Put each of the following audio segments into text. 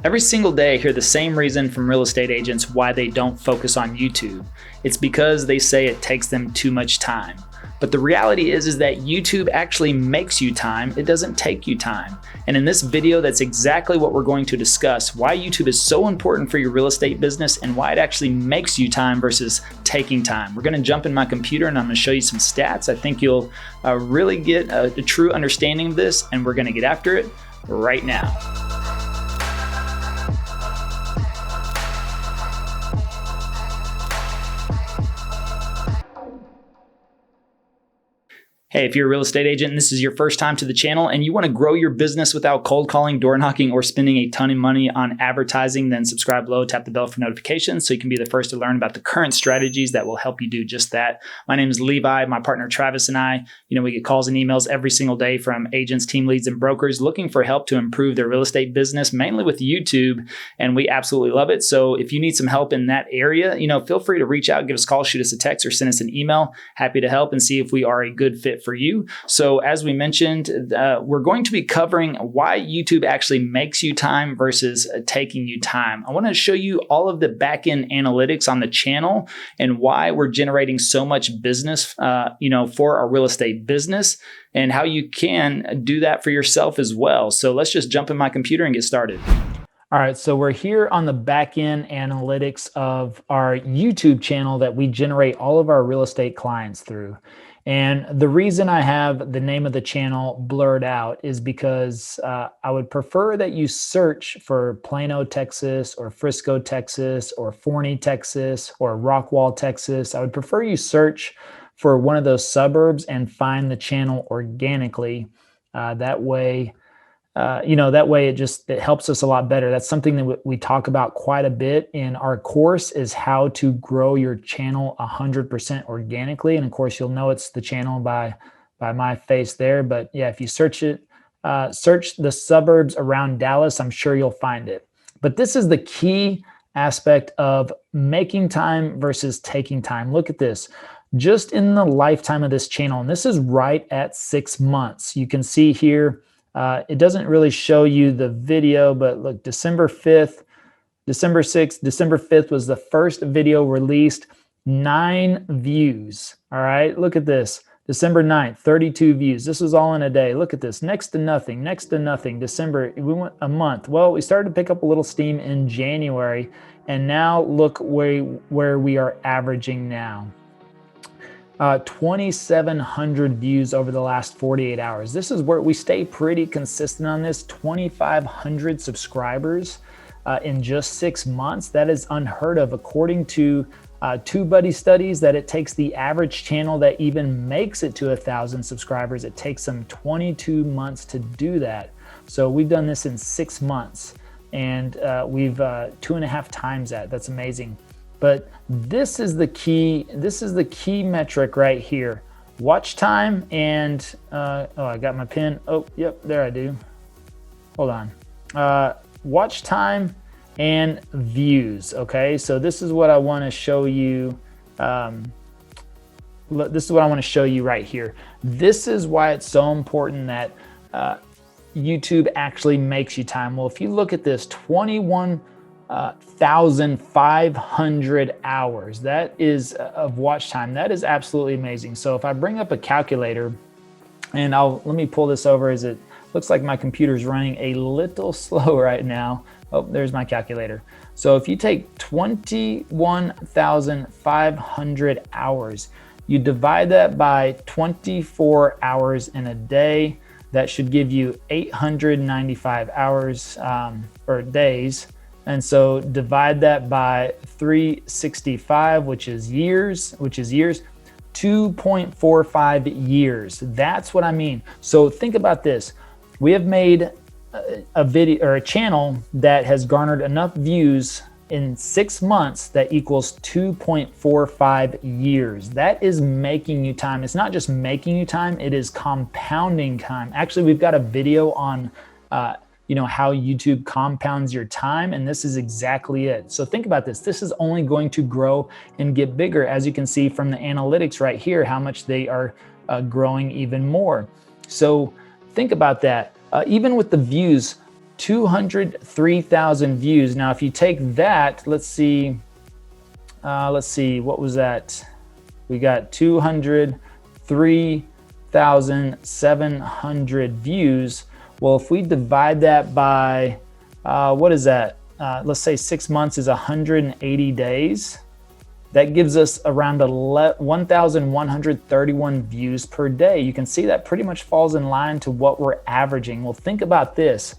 Every single day I hear the same reason from real estate agents why they don't focus on YouTube. It's because they say it takes them too much time. But the reality is that YouTube actually makes you time. It doesn't take you time. And in this video, that's exactly what we're going to discuss, why YouTube is so important for your real estate business and why it actually makes you time versus taking time. We're gonna jump in my computer and I'm gonna show you some stats. I think you'll really get a true understanding of this, and we're gonna get after it right now. Hey, if you're a real estate agent and this is your first time to the channel and you want to grow your business without cold calling, door knocking, or spending a ton of money on advertising, then subscribe below, tap the bell for notifications so you can be the first to learn about the current strategies that will help you do just that. My name is Levi. My partner Travis and I, we get calls and emails every single day from agents, team leads, and brokers looking for help to improve their real estate business, mainly with YouTube, and we absolutely love it. So if you need some help in that area, feel free to reach out, give us a call, shoot us a text, or send us an email. Happy to help and see if we are a good fit for you. So as we mentioned, we're going to be covering why YouTube actually makes you time versus taking you time. I want to show you all of the back-end analytics on the channel and why we're generating so much business, for our real estate business, and how you can do that for yourself as well. So let's just jump in my computer and get started. All right, so we're here on the back-end analytics of our YouTube channel that we generate all of our real estate clients through. And the reason I have the name of the channel blurred out is because I would prefer that you search for Plano, Texas, or Frisco, Texas, or Forney, Texas, or Rockwall, Texas. I would prefer you search for one of those suburbs and find the channel organically. That way it helps us a lot better. That's something that we talk about quite a bit in our course, is how to grow your channel 100% organically. And of course, you'll know it's the channel by my face there. But yeah, if you search the suburbs around Dallas, I'm sure you'll find it. But this is the key aspect of making time versus taking time. Look at this. Just in the lifetime of this channel, and this is right at 6 months, you can see here, it doesn't really show you the video, but look, December 5th, December 6th, December 5th was the first video released, 9 views. All right, look at this. December 9th, 32 views. This was all in a day. Look at this, next to nothing, next to nothing. December, we went a month. Well, we started to pick up a little steam in January, and now look where we are averaging now. 2,700 views over the last 48 hours. This is where we stay pretty consistent on this. 2,500 subscribers in just 6 months. That is unheard of. According to TubeBuddy studies, that it takes the average channel that even makes it to 1,000 subscribers, it takes them 22 months to do that. So we've done this in 6 months, and we've 2.5 times that. That's amazing. But this is the key metric right here. Watch time and, I got my pen. Oh, yep, there I do. Hold on. Watch time and views, okay? So this is what I wanna show you. This is what I wanna show you right here. This is why it's so important that YouTube actually makes you time. Well, if you look at this, 21,500 hours. That is of watch time. That is absolutely amazing. So if I bring up a calculator, and let me pull this over, as it looks like my computer's running a little slow right now. Oh, there's my calculator. So if you take 21,500 hours, you divide that by 24 hours in a day, that should give you 895 hours or days. And so divide that by 365, which is years, 2.45 years. That's what I mean. So think about this. We have made a video or a channel that has garnered enough views in 6 months that equals 2.45 years. That is making you time. It's not just making you time, it is compounding time. Actually, we've got a video on how YouTube compounds your time, and this is exactly it. So think about this. This is only going to grow and get bigger, as you can see from the analytics right here, how much they are growing even more. So think about that. Even with the views, 203,000 views. Now, if you take that, let's see, what was that? We got 203,700 views. Well, if we divide that by, what is that? Let's say 6 months is 180 days. That gives us around 1,131 views per day. You can see that pretty much falls in line to what we're averaging. Well, think about this.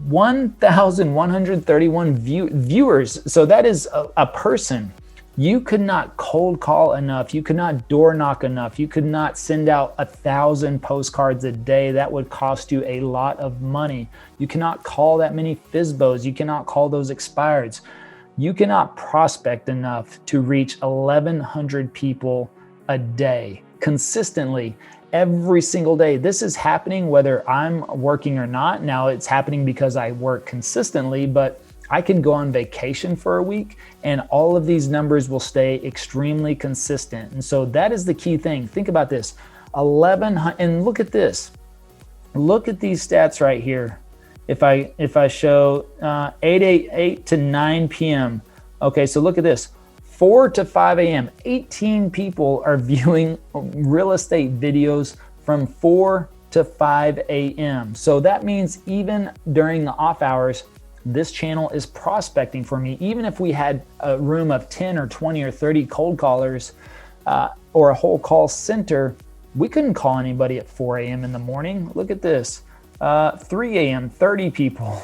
1,131 viewers. So that is a person. You could not cold call enough. You could not door knock enough. You could not send out 1,000 postcards a day. That would cost you a lot of money. You cannot call that many FSBOs. You cannot call those expireds. You cannot prospect enough to reach 1,100 people a day consistently every single day. This is happening whether I'm working or not. Now, it's happening because I work consistently, but I can go on vacation for a week and all of these numbers will stay extremely consistent. And so that is the key thing. Think about this. 1,100, and look at this. Look at these stats right here. If I show 8 to 9 p.m. Okay, so look at this. 4 to 5 a.m. 18 people are viewing real estate videos from 4 to 5 a.m. So that means even during the off hours, this channel is prospecting for me. Even if we had a room of 10 or 20 or 30 cold callers or a whole call center, we couldn't call anybody at 4 a.m. in the morning. Look at this. 3 a.m., 30 people.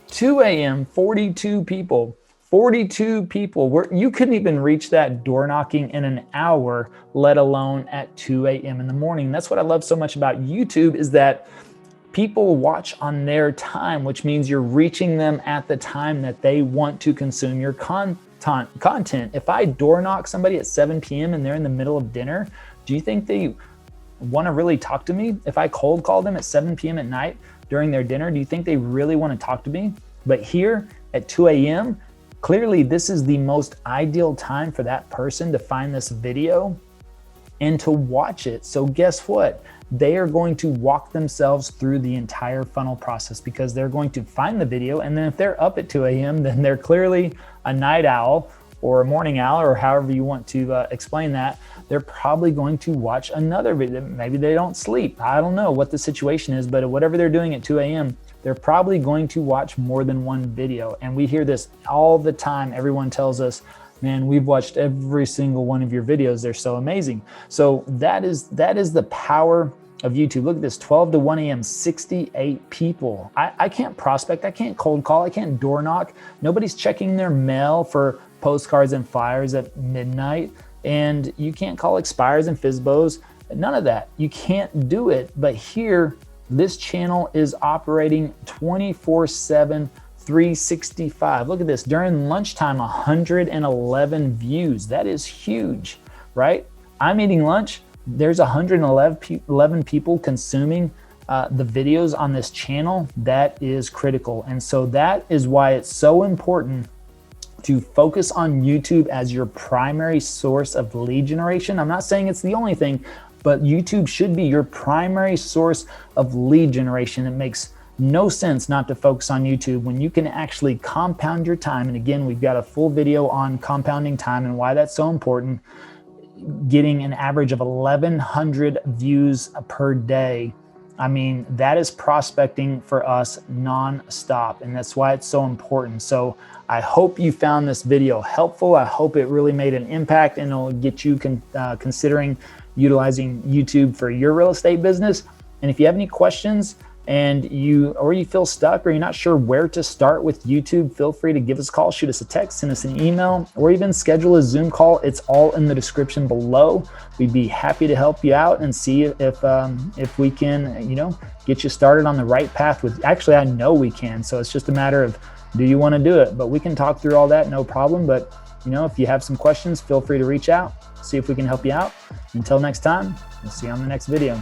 2 a.m., 42 people. 42 people. You couldn't even reach that door knocking in an hour, let alone at 2 a.m. in the morning. That's what I love so much about YouTube, is that people watch on their time, which means you're reaching them at the time that they want to consume your content. If I door knock somebody at 7 p.m. and they're in the middle of dinner, do you think they want to really talk to me? If I cold call them at 7 p.m. at night during their dinner, do you think they really want to talk to me? But here at 2 a.m., clearly this is the most ideal time for that person to find this video and to watch it. So guess what? They are going to walk themselves through the entire funnel process because they're going to find the video. And then if they're up at 2 a.m., then they're clearly a night owl or a morning owl, or however you want to explain that. They're probably going to watch another video. Maybe they don't sleep. I don't know what the situation is, but whatever they're doing at 2 a.m., they're probably going to watch more than one video. And we hear this all the time. Everyone tells us, man, we've watched every single one of your videos. They're so amazing. So that is the power of YouTube. Look at this, 12 to 1 a.m., 68 people. I can't prospect, I can't cold call, I can't door knock. Nobody's checking their mail for postcards and flyers at midnight. And you can't call expires and FSBOs, none of that. You can't do it. But here, this channel is operating 24/7, 365. Look at this, during lunchtime, 111 views. That is huge, right? I'm eating lunch. There's 111 people consuming the videos on this channel. That is critical. And so that is why it's so important to focus on YouTube as your primary source of lead generation. I'm not saying it's the only thing, but YouTube should be your primary source of lead generation. It makes no sense not to focus on YouTube when you can actually compound your time. And again, we've got a full video on compounding time and why that's so important. Getting an average of 1,100 views per day. I mean, that is prospecting for us non-stop, and that's why it's so important. So I hope you found this video helpful. I hope it really made an impact and it'll get you considering utilizing YouTube for your real estate business. And if you have any questions and you feel stuck or you're not sure where to start with YouTube, feel free to give us a call, shoot us a text, send us an email, or even schedule a Zoom call. It's all in the description below. We'd be happy to help you out and see if we can, get you started on the right path with, actually, I know we can. So it's just a matter of, do you want to do it? But we can talk through all that, no problem. But if you have some questions, feel free to reach out, see if we can help you out. Until next time, we'll see you on the next video.